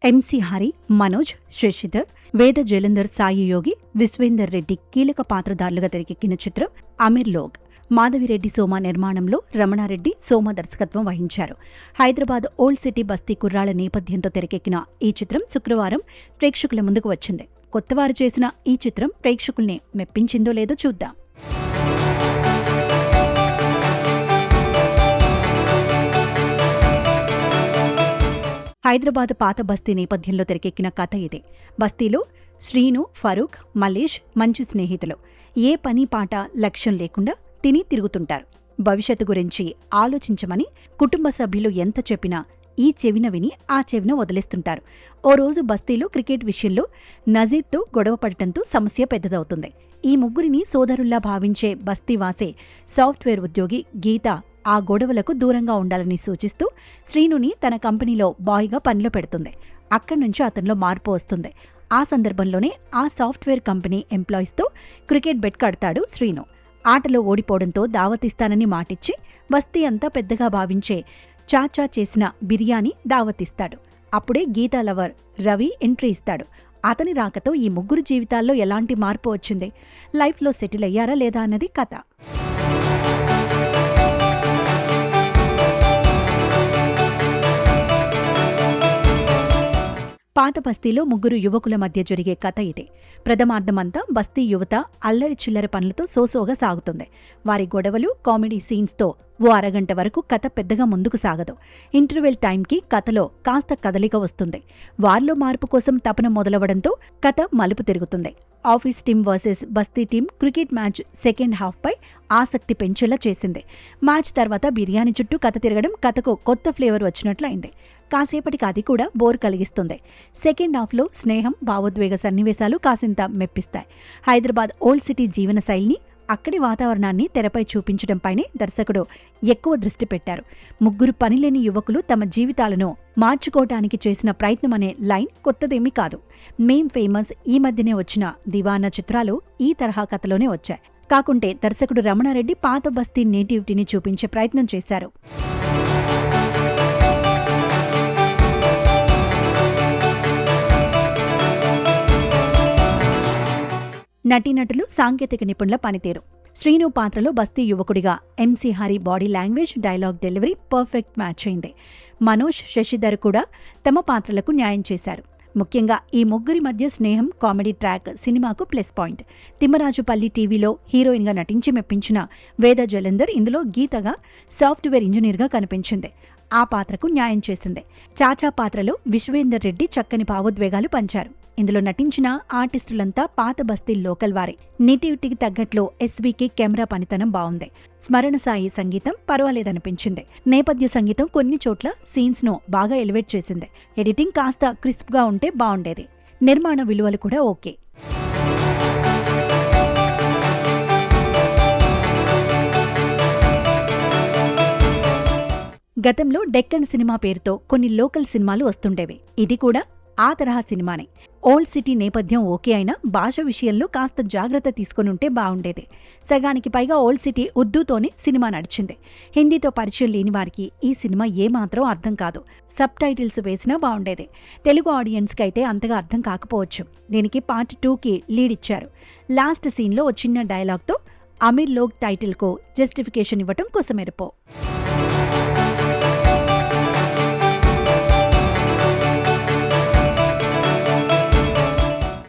MC Hari, Manoj, Shashidhar, వేద జలంధర్, సాయి యోగి, విశ్వేందర్ రెడ్డి కీలక పాత్రధారులుగా తెరకెక్కిన చిత్రం అమీర్ లోగ్. మాధవిరెడ్డి సోమ నిర్మాణంలో రమణారెడ్డి, సోమ దర్శకత్వం వహించారు. హైదరాబాద్ ఓల్డ్ సిటీ బస్తీ కుర్రాళ్ల నేపథ్యంతో తెరకెక్కిన ఈ చిత్రం శుక్రవారం ప్రేక్షకుల ముందుకు వచ్చింది. కొత్తవారు చేసిన ఈ చిత్రం ప్రేక్షకుల్ని మెప్పించిందో లేదో చూద్దాం. హైదరాబాద్ పాత బస్తీ నేపథ్యంలో తెరకెక్కిన కథ ఇదే. బస్తీలో శ్రీను, ఫరూక్, మల్లేష్ మంచి స్నేహితులు. ఏ పని పాట లక్ష్యం లేకుండా తిని తిరుగుతుంటారు. భవిష్యత్తు గురించి ఆలోచించమని కుటుంబ సభ్యులు ఎంత చెప్పినా ఈ చెవిన విని ఆ చెవిన వదిలేస్తుంటారు. ఓ రోజు బస్తీలో క్రికెట్ విషయంలో నజీర్తో గొడవ పడటంతో సమస్య పెద్దదవుతుంది. ఈ ముగ్గురిని సోదరుల్లా భావించే బస్తీవాసే సాఫ్ట్వేర్ ఉద్యోగి గీత ఆ గొడవలకు దూరంగా ఉండాలని సూచిస్తూ శ్రీనుని తన కంపెనీలో బాయ్గా పనిలో పెడుతుంది. అక్కడ్నుంచి అతనిలో మార్పు వస్తుంది. ఆ సందర్భంలోనే ఆ సాఫ్ట్వేర్ కంపెనీ ఎంప్లాయీస్తో క్రికెట్ బెట్ కడతాడు శ్రీను. ఆటలో ఓడిపోవడంతో దావతిస్తానని మాటిచ్చి బస్తీ అంతా పెద్దగా భావించే చాచా చేసిన బిర్యానీ దావతిస్తాడు. అప్పుడే గీతా లవర్ రవి ఎంట్రీ ఇస్తాడు. అతని రాకతో ఈ ముగ్గురు జీవితాల్లో ఎలాంటి మార్పు వచ్చింది, లైఫ్లో సెటిల్ అయ్యారా లేదా అన్నది కథ. పాత బస్తీలో ముగ్గురు యువకుల మధ్య జరిగే కథ ఇదే. ప్రథమార్థమంతా బస్తీ యువత అల్లరి చిల్లర పనులతో సోసోగా సాగుతుంది. వారి గొడవలు, కామెడీ సీన్స్తో ఓ అరగంట వరకు కథ పెద్దగా ముందుకు సాగదు. ఇంటర్వెల్ టైంకి కథలో కాస్త కదలిక వస్తుంది. వారిలో మార్పు కోసం తపన మొదలవడంతో కథ మలుపు తిరుగుతుంది. ఆఫీస్ టీం వర్సెస్ బస్తీ టీం క్రికెట్ మ్యాచ్ సెకండ్ హాఫ్పై ఆసక్తి పెంచేలా చేసింది. మ్యాచ్ తర్వాత బిర్యానీ చుట్టూ కథ తిరగడం కథకు కొత్త ఫ్లేవర్ వచ్చినట్లయింది. కాసేపటికి అది కూడా బోర్ కలిగిస్తుంది. సెకండ్ హాఫ్లో స్నేహం, భావోద్వేగ సన్నివేశాలు కాసింత మెప్పిస్తాయి. హైదరాబాద్ ఓల్డ్ సిటీ జీవన శైలిని, అక్కడి వాతావరణాన్ని తెరపై చూపించడంపైనే దర్శకుడు ఎక్కువ దృష్టి పెట్టారు. ముగ్గురు పనిలేని యువకులు తమ జీవితాలను మార్చుకోవటానికి చేసిన ప్రయత్నం అనే లైన్ కొత్తదేమీ కాదు. మేం ఫేమస్ ఈ మధ్యనే వచ్చిన దివానా చిత్రాలు ఈ తరహా కథలోనే వచ్చాయి. కాకుంటే దర్శకుడు రమణారెడ్డి పాత బస్తీ నేటివిటీని చూపించే ప్రయత్నం చేశారు. నటీనటులు, సాంకేతిక నిపుణుల పనితీరు. శ్రీను పాత్రలో బస్తీ యువకుడిగా MC Hari body language, dialogue delivery perfect match అయింది. మనోజ్, శశిధర్ కూడా తమ పాత్రలకు న్యాయం చేశారు. ముఖ్యంగా ఈ ముగ్గురి మధ్య స్నేహం, కామెడీ ట్రాక్ సినిమాకు ప్లస్ పాయింట్. తిమ్మరాజుపల్లి టీవీలో హీరోయిన్గా నటించి మెప్పించిన వేద జలంధర్ ఇందులో గీతగా సాఫ్ట్వేర్ ఇంజనీర్గా కనిపించింది. ఆ పాత్రకు న్యాయం చేసింది. చాచా పాత్రలో విశ్వేందర్ రెడ్డి చక్కని భావోద్వేగాలు పంచారు. ఇందులో నటించిన ఆర్టిస్టులంతా పాత బస్తీ లోకల్ వారే. నేటివిటీకి తగ్గట్లు ఎస్వీకే కెమెరా పనితనం బాగుంది. స్మరణ సాయి సంగీతం పర్వాలేదనిపించింది. నేపథ్య సంగీతం కొన్ని చోట్ల సీన్స్ ను బాగా ఎలివేట్ చేసింది. ఎడిటింగ్ కాస్త క్రిస్ప్ గా ఉంటే బాగుండేది. నిర్మాణ విలువలు కూడా ఓకే. గతంలో డెక్కన్ సినిమా పేరుతో కొన్ని లోకల్ సినిమాలు వస్తుండేవి. ఇది కూడా ఆ తరహా సినిమానే. ఓల్డ్ సిటీ నేపథ్యం ఓకే అయినా భాష విషయంలో కాస్త జాగ్రత్త తీసుకునుంటే బాగుండేది. సగానికి పైగా ఓల్డ్ సిటీ ఉర్దూతోనే సినిమా నడిచింది. హిందీతో పరిచయం లేని వారికి ఈ సినిమా ఏమాత్రం అర్థం కాదు. సబ్ టైటిల్స్ వేసినా బాగుండేది. తెలుగు ఆడియన్స్కి అయితే అంతగా అర్థం కాకపోవచ్చు. దీనికి పార్ట్ 2కి లీడ్ ఇచ్చారు. లాస్ట్ సీన్లో ఓ చిన్న డైలాగ్తో అమీర్ లోగ్ టైటిల్కు జస్టిఫికేషన్ ఇవ్వటం కోసమెరుపో.